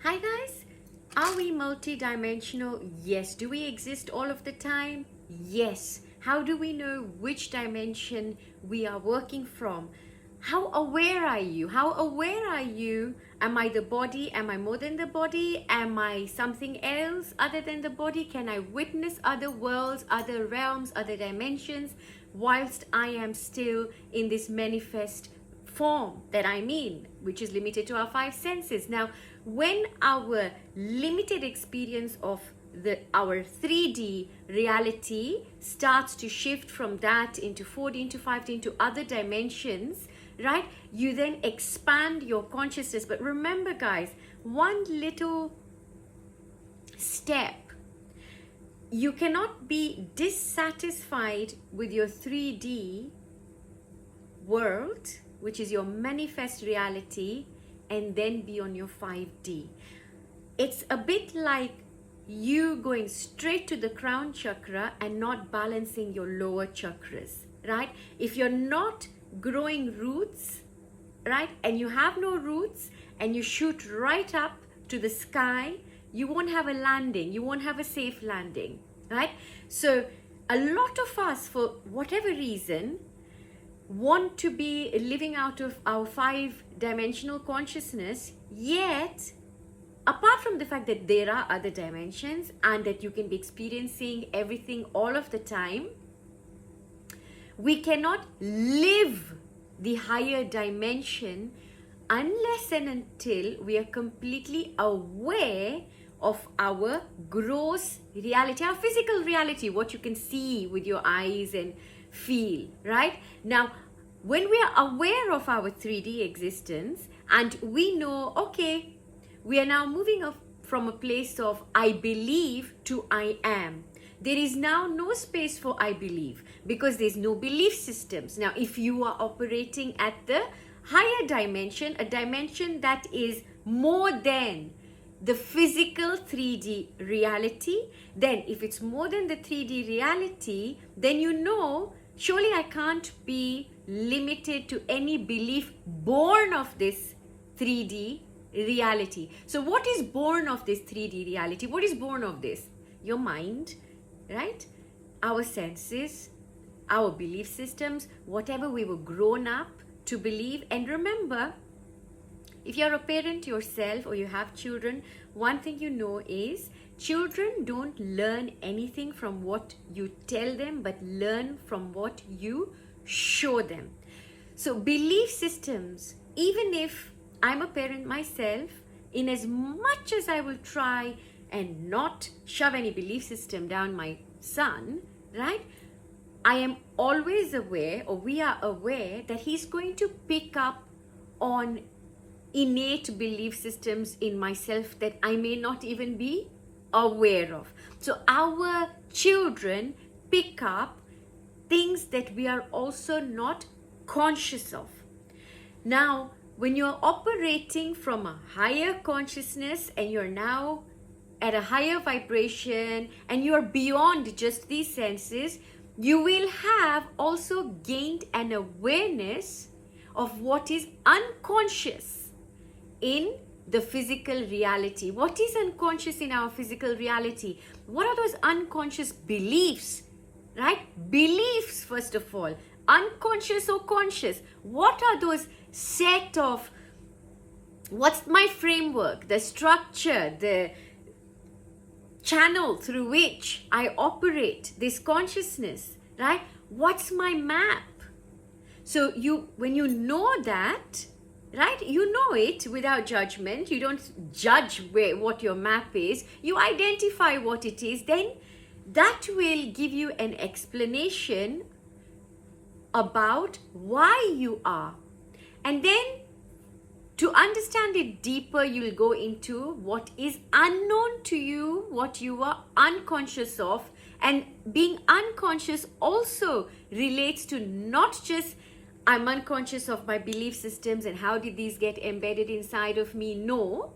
Hi guys, are we multidimensional? Yes. Do we exist all of the time? Yes. How do we know which dimension we are working from? How aware are you? How aware are you? Am I the body? Am I more than the body? Am I something else other than the body? Can I witness other worlds, other realms, other dimensions whilst I am still in this manifest form that I'm in, which is limited to our five senses? Now, when our limited experience of our 3D reality starts to shift from that into 4D, into 5D, into other dimensions, right? You then expand your consciousness. But remember, guys, one little step. You cannot be dissatisfied with your 3D world, which is your manifest reality, and then be on your 5D. It's a bit like you going straight to the crown chakra and not balancing your lower chakras, right? If you're not growing roots, right, and you have no roots and you shoot right up to the sky, you won't have a landing, you won't have a safe landing, right? So a lot of us, for whatever reason, want to be living out of our 5-dimensional consciousness, yet apart from the fact that there are other dimensions and that you can be experiencing everything all of the time, we cannot live the higher dimension unless and until we are completely aware of our gross reality, our physical reality, what you can see with your eyes and feel, right? Now, when we are aware of our 3D existence and we know, okay, we are now moving from a place of I believe to I am. There is now no space for I believe because there's no belief systems. Now, if you are operating at the higher dimension, a dimension that is more than the physical 3D reality, then if it's more than the 3D reality, then you know, surely I can't be limited to any belief born of this 3D reality. So what is born of this 3D reality? What is born of this? Your mind, right? Our senses, our belief systems, whatever we were grown up to believe. And remember, if you're a parent yourself or you have children, one thing you know is children don't learn anything from what you tell them, but learn from what you show them. So belief systems, even if I'm a parent myself, in as much as I will try and not shove any belief system down my son, right? I am always aware, or we are aware, that he's going to pick up on innate belief systems in myself that I may not even be aware of. So our children pick up things that we are also not conscious of. Now, when you're operating from a higher consciousness and you're now at a higher vibration and you're beyond just these senses, you will have also gained an awareness of what is unconscious in the physical reality. What is unconscious in our physical reality? What are those unconscious beliefs, right? Beliefs, first of all. Unconscious or conscious? What are those set of, what's my framework, the structure, the channel through which I operate this consciousness, right? What's my map? So when you know that, right, you know it without judgment. You don't judge what your map is. You identify what it is. Then that will give you an explanation about why you are. And then to understand it deeper, you'll go into what is unknown to you, what you are unconscious of. And being unconscious also relates to not just I'm unconscious of my belief systems and how did these get embedded inside of me, no,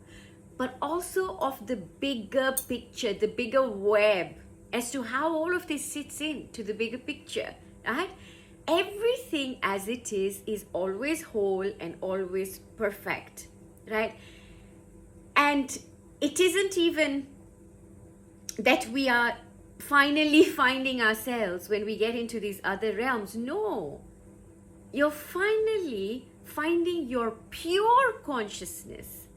but also of the bigger picture, the bigger web, as to how all of this sits into the bigger picture, right? Everything as it is always whole and always perfect, right? And it isn't even that we are finally finding ourselves when we get into these other realms. No, you're finally finding your pure consciousness.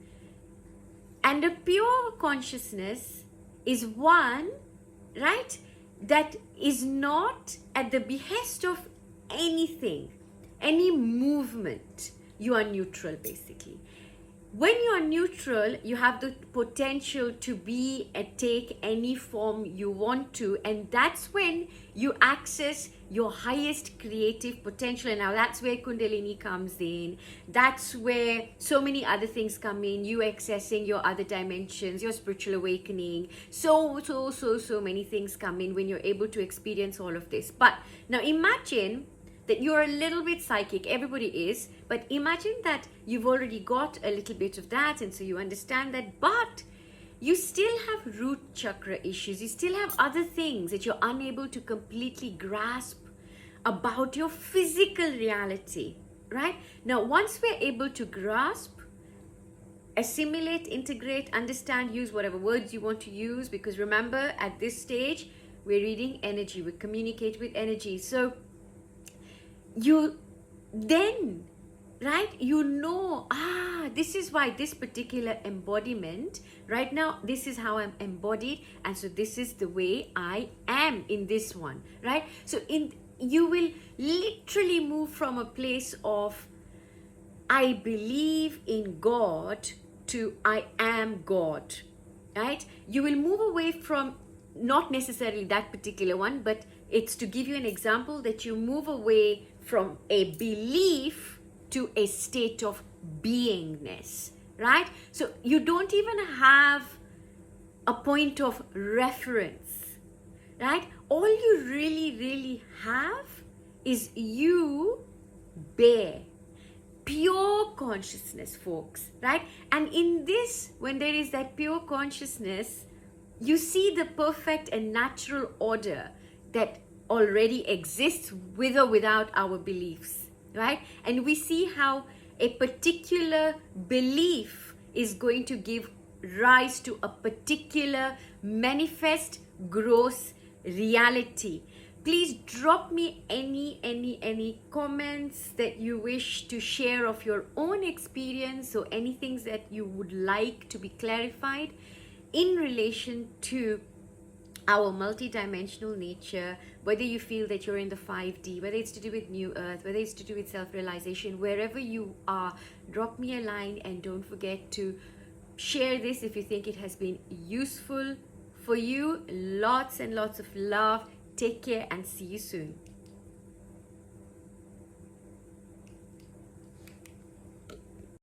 And a pure consciousness is one, right, that is not at the behest of anything, any movement. You are neutral, basically. When you are neutral, you have the potential to be and take any form you want to, and that's when you access your highest creative potential. And now that's where Kundalini comes in. That's where so many other things come in. You accessing your other dimensions, your spiritual awakening. So many things come in when you're able to experience all of this. But now imagine that you're a little bit psychic. Everybody is, but imagine that you've already got a little bit of that, and so you understand that, but you still have root chakra issues. You still have other things that you're unable to completely grasp about your physical reality, right? Now, once we're able to grasp, assimilate, integrate, understand, use whatever words you want to use, because remember, at this stage, we're reading energy, we communicate with energy. So you then, right, you know, this is why this particular embodiment, right now, this is how I'm embodied, and so this is the way I am in this one, right? So you will literally move from a place of I believe in God to I am God, right? You will move away from not necessarily that particular one, but it's to give you an example that you move away from a belief to a state of beingness, right? So you don't even have a point of reference, right? All you really have is you bear pure consciousness, folks, right? And in this, when there is that pure consciousness, you see the perfect and natural order that already exists with or without our beliefs, right? And we see how a particular belief is going to give rise to a particular manifest gross reality. Please drop me any comments that you wish to share of your own experience, or anything that you would like to be clarified in relation to our multidimensional nature, whether you feel that you're in the 5D, whether it's to do with New Earth, whether it's to do with self-realization, wherever you are, drop me a line, and don't forget to share this if you think it has been useful for you. Lots and lots of love. Take care and see you soon.